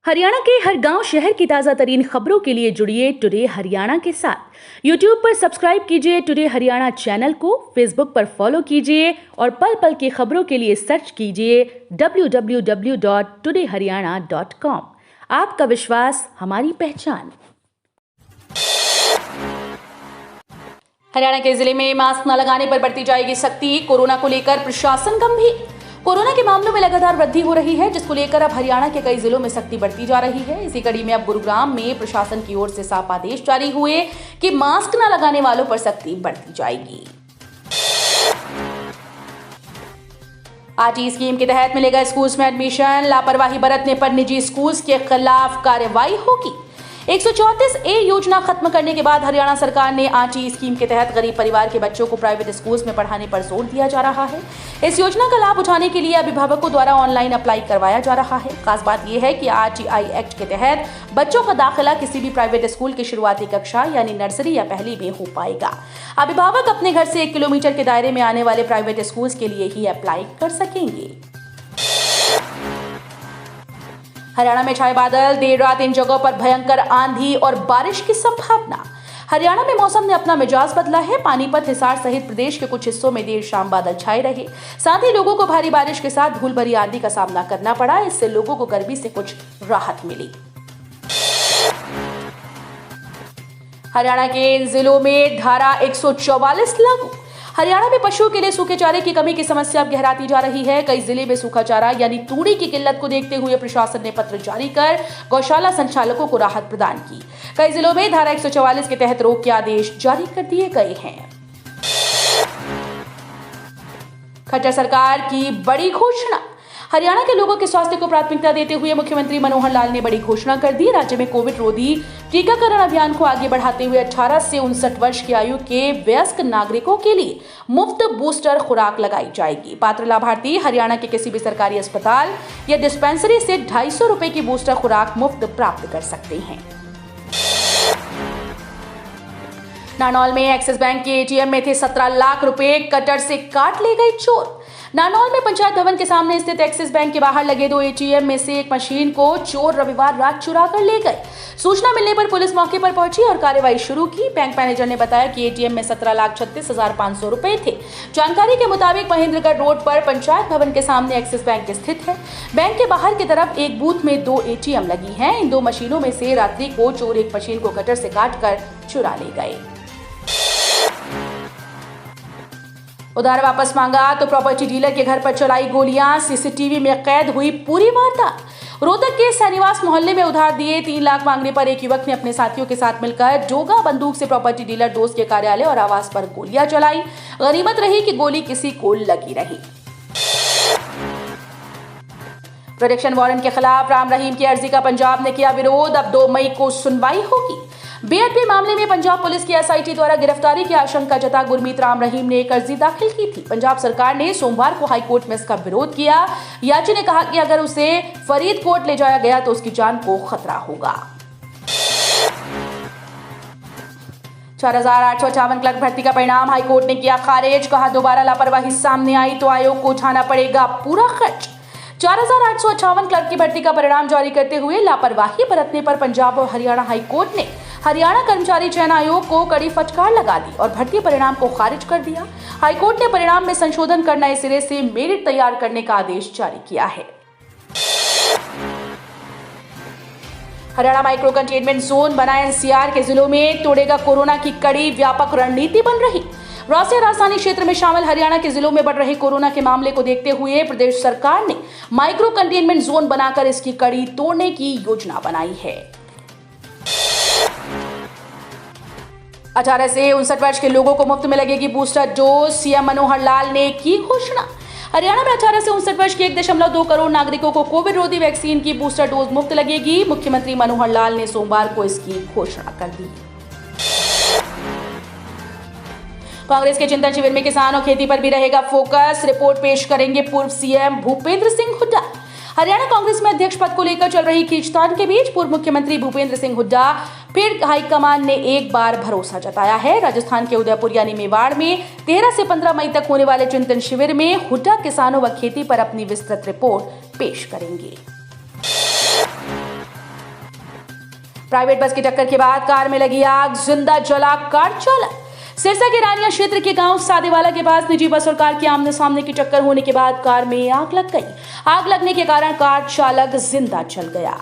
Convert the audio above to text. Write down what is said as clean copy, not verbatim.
हरियाणा के हर गांव शहर की ताज़ा तरीन खबरों के लिए जुड़िए टुडे हरियाणा के साथ। यूट्यूब पर सब्सक्राइब कीजिए टुडे हरियाणा चैनल को, फेसबुक पर फॉलो कीजिए और पल पल की खबरों के लिए सर्च कीजिए www.todayharyana.com। आपका विश्वास हमारी पहचान। हरियाणा के जिले में मास्क न लगाने पर बरती जाएगी सख्ती। कोरोना को लेकर प्रशासन गंभीर। कोरोना के मामलों में लगातार वृद्धि हो रही है, जिसको लेकर अब हरियाणा के कई जिलों में सख्ती बढ़ती जा रही है। इसी कड़ी में अब गुरुग्राम में प्रशासन की ओर से साफ आदेश जारी हुए कि मास्क न लगाने वालों पर सख्ती बढ़ती जाएगी। आरटी स्कीम के तहत मिलेगा स्कूल्स में एडमिशन। लापरवाही बरतने पर निजी स्कूल्स के खिलाफ कार्रवाई होगी। 134A योजना खत्म करने के बाद हरियाणा सरकार ने आरटी स्कीम के तहत गरीब परिवार के बच्चों को प्राइवेट स्कूल्स में पढ़ाने पर जोर दिया जा रहा है। इस योजना का लाभ उठाने के लिए अभिभावकों द्वारा ऑनलाइन अप्लाई करवाया जा रहा है। खास बात यह है कि आरटीआई एक्ट के तहत बच्चों का दाखिला किसी भी प्राइवेट स्कूल की शुरुआती कक्षा यानी नर्सरी या पहली में हो पाएगा। अभिभावक अपने घर से 1 किलोमीटर के दायरे में आने वाले प्राइवेट स्कूल्स के लिए ही अप्लाई कर सकेंगे। हरियाणा में छाए बादल, देर रात इन जगहों पर भयंकर आंधी और बारिश की संभावना। हरियाणा में मौसम ने अपना मिजाज बदला है। पानीपत, हिसार सहित प्रदेश के कुछ हिस्सों में देर शाम बादल छाए रहे। साथ ही लोगों को भारी बारिश के साथ धूल भरी आंधी का सामना करना पड़ा। इससे लोगों को गर्मी से कुछ राहत मिली। हरियाणा के इन जिलों में धारा 144 लागू। हरियाणा में पशुओं के लिए सूखे चारे की कमी की समस्या अब गहराती जा रही है। कई जिले में सूखा चारा यानी तूड़ी की किल्लत को देखते हुए प्रशासन ने पत्र जारी कर गौशाला संचालकों को राहत प्रदान की। कई जिलों में धारा 144 के तहत रोक के आदेश जारी कर दिए गए हैं। खट्टर सरकार की बड़ी घोषणा। हरियाणा के लोगों के स्वास्थ्य को प्राथमिकता देते हुए मुख्यमंत्री मनोहर लाल ने बड़ी घोषणा कर दी। राज्य में कोविड रोधी टीकाकरण अभियान को आगे बढ़ाते हुए 18 से 59 वर्ष की आयु के वयस्क नागरिकों के लिए मुफ्त बूस्टर खुराक लगाई जाएगी। पात्र लाभार्थी हरियाणा के किसी भी सरकारी अस्पताल या डिस्पेंसरी से 250 रुपए की बूस्टर खुराक मुफ्त प्राप्त कर सकते हैं। नानौल में एक्सिस बैंक के एटीएम में थे 17 लाख रुपए, कटर से काट ले गए चोर। नानौल में पंचायत भवन के सामने स्थित एक्सिस बैंक के बाहर लगे 2 एटीएम में से एक मशीन को चोर रविवार रात चुरा कर ले गए। सूचना मिलने पर पुलिस मौके पर पहुंची और कार्रवाई शुरू की। बैंक मैनेजर ने बताया कि एटीएम में 17,36,500 रुपए थे। जानकारी के मुताबिक महेंद्रगढ़ रोड पर पंचायत भवन के सामने एक्सिस बैंक स्थित है। बैंक के बाहर की तरफ एक बूथ में 2 एटीएम लगी हैं। इन 2 मशीनों में से रात्रि को चोर एक मशीन को कटर से काटकर चुरा ले गए। उधार वापस मांगा तो प्रॉपर्टी डीलर के घर पर चलाई गोलियां। सीसीटीवी में कैद हुई पूरी वारदात। रोहतक के सैनिवास मोहल्ले में उधार दिए 3 लाख मांगने पर एक युवक ने अपने साथियों के साथ मिलकर डोगा बंदूक से प्रॉपर्टी डीलर दोस्त के कार्यालय और आवास पर गोलियां चलाई। गनीमत रही कि गोली किसी को लगी रही। प्रोटेक्शन वारंट के खिलाफ राम रहीम की अर्जी का पंजाब ने किया विरोध। अब 2 मई को सुनवाई होगी। बीएडपी मामले में पंजाब पुलिस की एसआईटी द्वारा गिरफ्तारी की आशंका जता गुरमीत राम रहीम ने एक अर्जी दाखिल की थी। पंजाब सरकार ने सोमवार को हाईकोर्ट में इसका विरोध किया। याची ने कहा कि अगर उसे फरीदकोट ले जाया गया तो उसकी जान को खतरा होगा। 4,858 क्लर्क भर्ती का परिणाम हाईकोर्ट ने किया खारिज। कहा दोबारा लापरवाही सामने आई तो आयोग को उठाना पड़ेगा पूरा खर्च। 4,858 क्लर्क की भर्ती का परिणाम जारी करते हुए लापरवाही बरतने पर पंजाब और हरियाणा हाईकोर्ट ने हरियाणा कर्मचारी चयन आयोग को कड़ी फटकार लगा दी और भर्ती परिणाम को खारिज कर दिया। हाईकोर्ट ने परिणाम में संशोधन कर नए सिरे से मेरिट तैयार करने का आदेश जारी किया है। हरियाणा माइक्रो कंटेनमेंट जोन बना एनसीआर के जिलों में तोड़ेगा कोरोना की कड़ी। व्यापक रणनीति बन रही। राष्ट्रीय राजधानी क्षेत्र में शामिल हरियाणा के जिलों में बढ़ रहे कोरोना के मामले को देखते हुए प्रदेश सरकार ने माइक्रो कंटेनमेंट जोन बनाकर इसकी कड़ी तोड़ने की योजना बनाई है। 18 से 59 वर्ष के लोगों को मुफ्त में लगेगी booster dose. CM Manohar Lal ने की घोषणा। हरियाणा में 18 से 59 वर्ष के 1.2 करोड़ नागरिकों को कोविड रोधी वैक्सीन की बूस्टर डोज मुफ्त लगेगी। मुख्यमंत्री मनोहर लाल ने सोमवार को इसकी घोषणा कर दी। कांग्रेस के चिंतन शिविर में किसान और खेती पर भी रहेगा फोकस। रिपोर्ट पेश करेंगे पूर्व सीएम भूपेंद्र सिंह हुड्डा। हरियाणा कांग्रेस में अध्यक्ष पद को लेकर चल रही खींचतान के बीच पूर्व मुख्यमंत्री भूपेंद्र सिंह हुड्डा फिर हाईकमान ने एक बार भरोसा जताया है। राजस्थान के उदयपुर यानी मेवाड़ में 13 से 15 मई तक होने वाले चिंतन शिविर में हुड्डा किसानों व खेती पर अपनी विस्तृत रिपोर्ट पेश करेंगे। प्राइवेट बस की टक्कर के बाद कार में लगी आग, जिंदा जला कार चालक। सिरसा के रानिया क्षेत्र के गांव सादेवाला के पास निजी बस और कार की आमने सामने की टक्कर होने के बाद कार में आग लग गई। आग लगने के कारण कार चालक जिंदा जल गया।